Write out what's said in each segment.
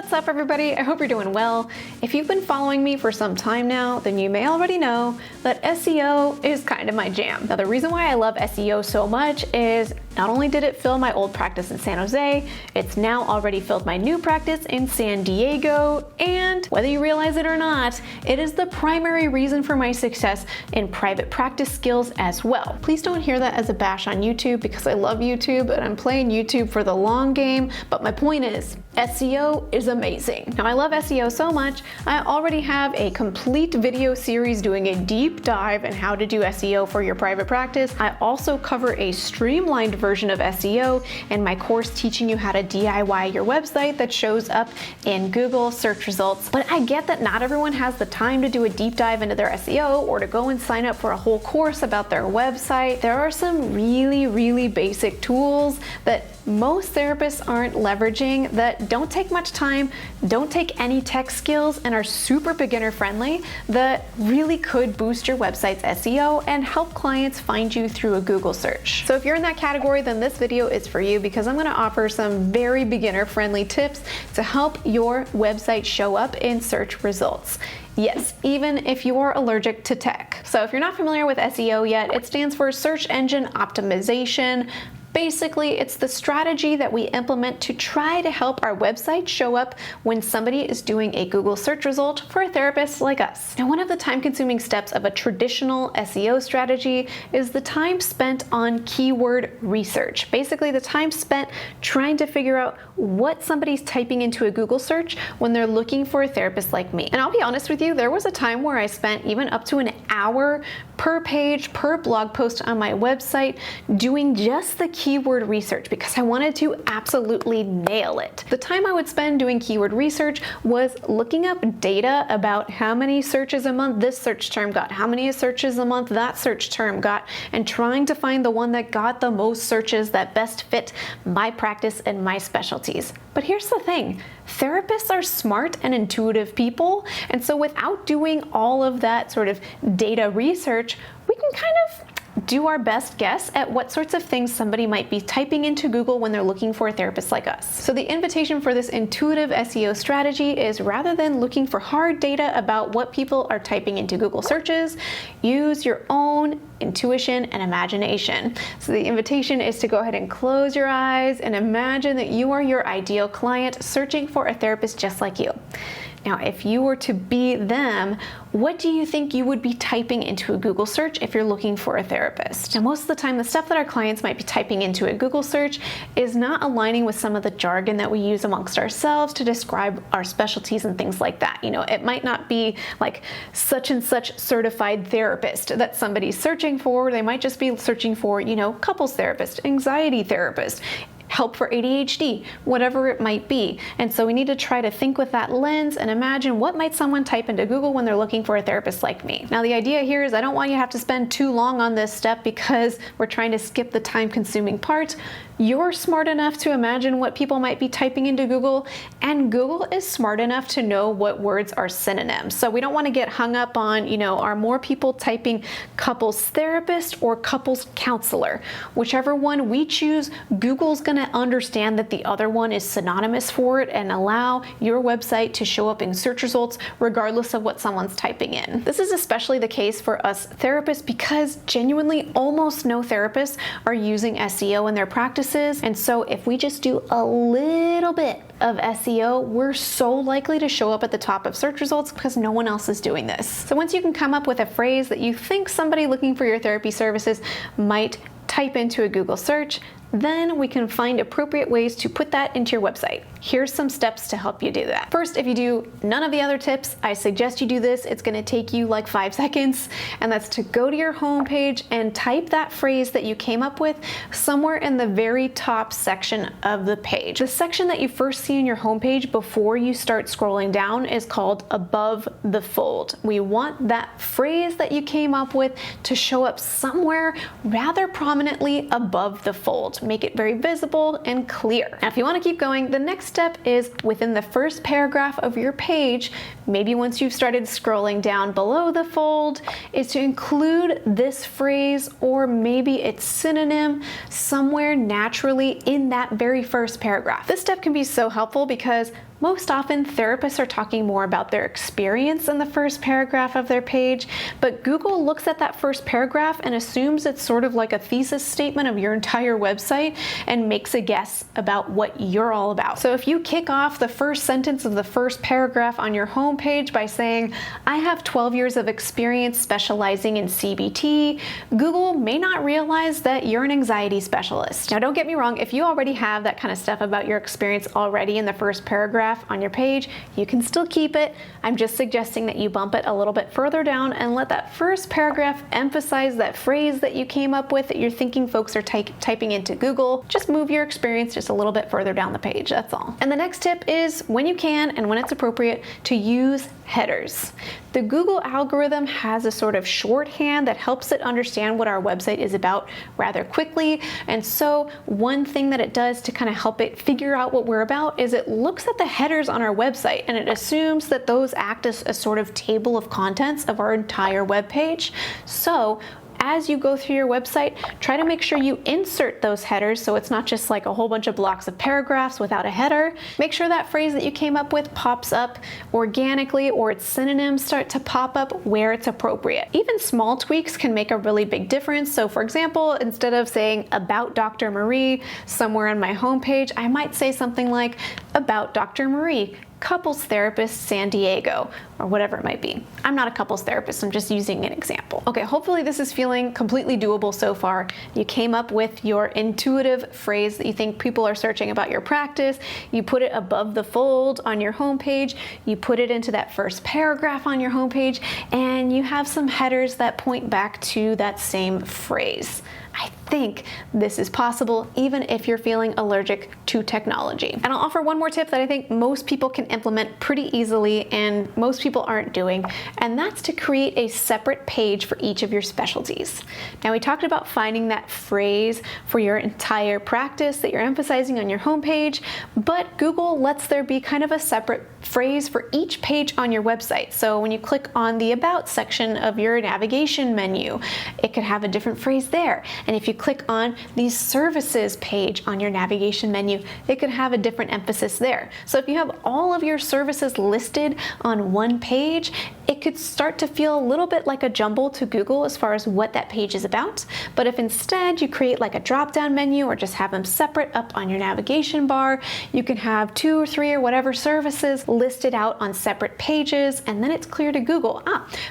What's up, everybody? I hope you're doing well. If you've been following me for some time now, then you may already know that SEO is kind of my jam. Now, the reason why I love SEO so much is not only did it fill my old practice in San Jose, it's now already filled my new practice in San Diego, and whether you realize it or not, it is the primary reason for my success in private practice skills as well. Please don't hear that as a bash on YouTube, because I love YouTube and I'm playing YouTube for the long game, but my point is, SEO is amazing. Now, I love SEO so much, I already have a complete video series doing a deep dive in how to do SEO for your private practice. I also cover a streamlined version of SEO in my course teaching you how to DIY your website that shows up in Google search results. But I get that not everyone has the time to do a deep dive into their SEO or to go and sign up for a whole course about their website. There are some really basic tools that most therapists aren't leveraging that don't take much time, don't take any tech skills, and are super beginner friendly that really could boost your website's SEO and help clients find you through a Google search. So if you're in that category, then this video is for you, because I'm going to offer some very beginner friendly tips to help your website show up in search results. Yes, even if you are allergic to tech. So if you're not familiar with SEO yet, it stands for search engine optimization. Basically, it's the strategy that we implement to try to help our website show up when somebody is doing a Google search result for a therapist like us. Now, one of the time-consuming steps of a traditional SEO strategy is the time spent on keyword research. Basically, the time spent trying to figure out what somebody's typing into a Google search when they're looking for a therapist like me. And I'll be honest with you, there was a time where I spent even up to an hour per page, per blog post on my website doing just the keyword research because I wanted to absolutely nail it. The time I would spend doing keyword research was looking up data about how many searches a month this search term got, how many searches a month that search term got, and trying to find the one that got the most searches that best fit my practice and my specialties. But here's the thing, therapists are smart and intuitive people, and so without doing all of that sort of data research, we can kind of do our best guess at what sorts of things somebody might be typing into Google when they're looking for a therapist like us. So the invitation for this intuitive SEO strategy is, rather than looking for hard data about what people are typing into Google searches, use your own intuition and imagination. So the invitation is to go ahead and close your eyes and imagine that you are your ideal client searching for a therapist just like you. Now, if you were to be them, what do you think you would be typing into a Google search if you're looking for a therapist? Now, most of the time, the stuff that our clients might be typing into a Google search is not aligning with some of the jargon that we use amongst ourselves to describe our specialties and things like that. You know, it might not be like such and such certified therapist that somebody's searching for. They might just be searching for, you know, couples therapist, anxiety therapist, help for ADHD, whatever it might be. And so we need to try to think with that lens and imagine what might someone type into Google when they're looking for a therapist like me. Now, the idea here is I don't want you to have to spend too long on this step because we're trying to skip the time-consuming part. You're smart enough to imagine what people might be typing into Google, and Google is smart enough to know what words are synonyms. So we don't want to get hung up on, you know, are more people typing couples therapist or couples counselor? Whichever one we choose, Google's going to understand that the other one is synonymous for it and allow your website to show up in search results regardless of what someone's typing in. This is especially the case for us therapists because genuinely almost no therapists are using SEO in their practices. And so if we just do a little bit of SEO, we're so likely to show up at the top of search results because no one else is doing this. So once you can come up with a phrase that you think somebody looking for your therapy services might type into a Google search, then we can find appropriate ways to put that into your website. Here's some steps to help you do that. First, if you do none of the other tips, I suggest you do this. It's going to take you like 5 seconds, and that's to go to your homepage and type that phrase that you came up with somewhere in the very top section of the page. The section that you first see in your homepage before you start scrolling down is called above the fold. We want that phrase that you came up with to show up somewhere rather prominently above the fold. Make it very visible and clear. Now, if you want to keep going, the next step is within the first paragraph of your page, maybe once you've started scrolling down below the fold, is to include this phrase or maybe its synonym somewhere naturally in that very first paragraph. This step can be so helpful because Most often, therapists are talking more about their experience in the first paragraph of their page, but Google looks at that first paragraph and assumes it's sort of like a thesis statement of your entire website and makes a guess about what you're all about. So if you kick off the first sentence of the first paragraph on your homepage by saying, "I have 12 years of experience specializing in CBT," Google may not realize that you're an anxiety specialist. Now, don't get me wrong, if you already have that kind of stuff about your experience already in the first paragraph on your page, you can still keep it. I'm just suggesting that you bump it a little bit further down and let that first paragraph emphasize that phrase that you came up with that you're thinking folks are typing into Google. Just move your experience just a little bit further down the page, that's all. And the next tip is, when you can and when it's appropriate, to use headers. The Google algorithm has a sort of shorthand that helps it understand what our website is about rather quickly. And so one thing that it does to kind of help it figure out what we're about is it looks at the headers on our website and it assumes that those act as a sort of table of contents of our entire web page. So as you go through your website, try to make sure you insert those headers so it's not just like a whole bunch of blocks of paragraphs without a header. Make sure that phrase that you came up with pops up organically, or its synonyms start to pop up where it's appropriate. Even small tweaks can make a really big difference. So for example, instead of saying "About Dr. Marie" somewhere on my homepage, I might say something like "About Dr. Marie, couples therapist, San Diego," or whatever it might be. I'm not a couples therapist, I'm just using an example. Okay, hopefully this is feeling completely doable so far. You came up with your intuitive phrase that you think people are searching about your practice. You put it above the fold on your homepage. You put it into that first paragraph on your homepage, and you have some headers that point back to that same phrase. I think this is possible even if you're feeling allergic to technology. And I'll offer one more tip that I think most people can implement pretty easily and most people aren't doing, and that's to create a separate page for each of your specialties. Now, we talked about finding that phrase for your entire practice that you're emphasizing on your homepage, but Google lets there be kind of a separate phrase for each page on your website. So when you click on the About section of your navigation menu, it could have a different phrase there. And if you click on the Services page on your navigation menu, it could have a different emphasis there. So if you have all of your services listed on one page, it could start to feel a little bit like a jumble to Google as far as what that page is about. But if instead you create like a drop-down menu or just have them separate up on your navigation bar, you can have 2 or 3 or whatever services listed out on separate pages, and then it's clear to Google,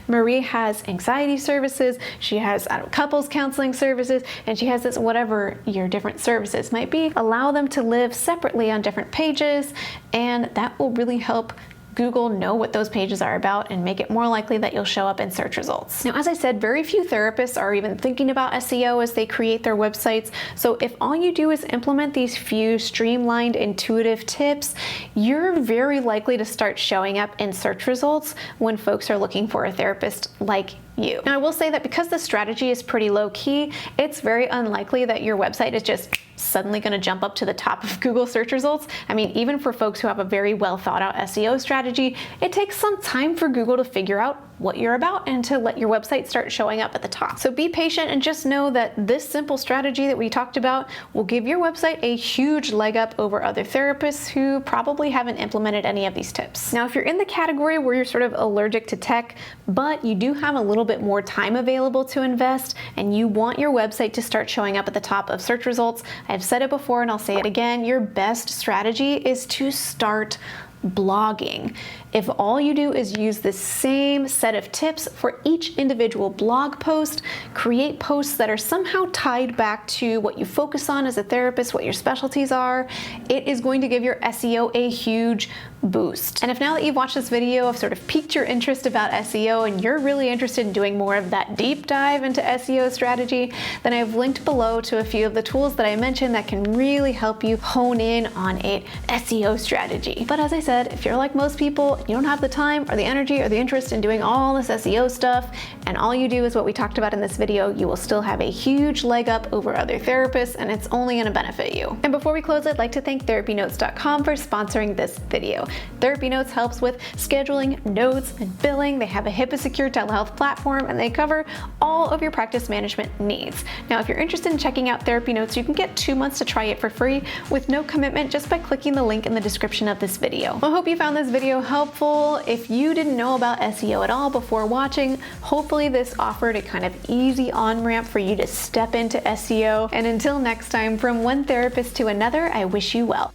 Marie has anxiety services, she has couples counseling services, and she has this, whatever your different services might be. Allow them to live separately on different pages, and that will really help Google know what those pages are about and make it more likely that you'll show up in search results. Now, as I said, very few therapists are even thinking about SEO as they create their websites. So if all you do is implement these few streamlined, intuitive tips, you're very likely to start showing up in search results when folks are looking for a therapist like you. Now, I will say that because the strategy is pretty low key, it's very unlikely that your website is just suddenly going to jump up to the top of Google search results. I mean, even for folks who have a very well thought out SEO strategy, it takes some time for Google to figure out what you're about and to let your website start showing up at the top. So be patient and just know that this simple strategy that we talked about will give your website a huge leg up over other therapists who probably haven't implemented any of these tips. Now, if you're in the category where you're sort of allergic to tech, but you do have a little bit more time available to invest and you want your website to start showing up at the top of search results, I've said it before and I'll say it again, your best strategy is to start blogging. If all you do is use the same set of tips for each individual blog post, create posts that are somehow tied back to what you focus on as a therapist, what your specialties are, it is going to give your SEO a huge boost. And if now that you've watched this video, I've sort of piqued your interest about SEO and you're really interested in doing more of that deep dive into SEO strategy, then I've linked below to a few of the tools that I mentioned that can really help you hone in on a SEO strategy. But as I said, if you're like most people, you don't have the time or the energy or the interest in doing all this SEO stuff, and all you do is what we talked about in this video, you will still have a huge leg up over other therapists, and it's only going to benefit you. And before we close, I'd like to thank TherapyNotes.com for sponsoring this video. TherapyNotes helps with scheduling, notes, and billing. They have a HIPAA-secure telehealth platform, and they cover all of your practice management needs. Now, if you're interested in checking out TherapyNotes, you can get 2 months to try it for free with no commitment just by clicking the link in the description of this video. SEO. I hope you found this video helpful. If you didn't know about SEO at all before watching, hopefully this offered a kind of easy on-ramp for you to step into SEO. And until next time, from one therapist to another, I wish you well.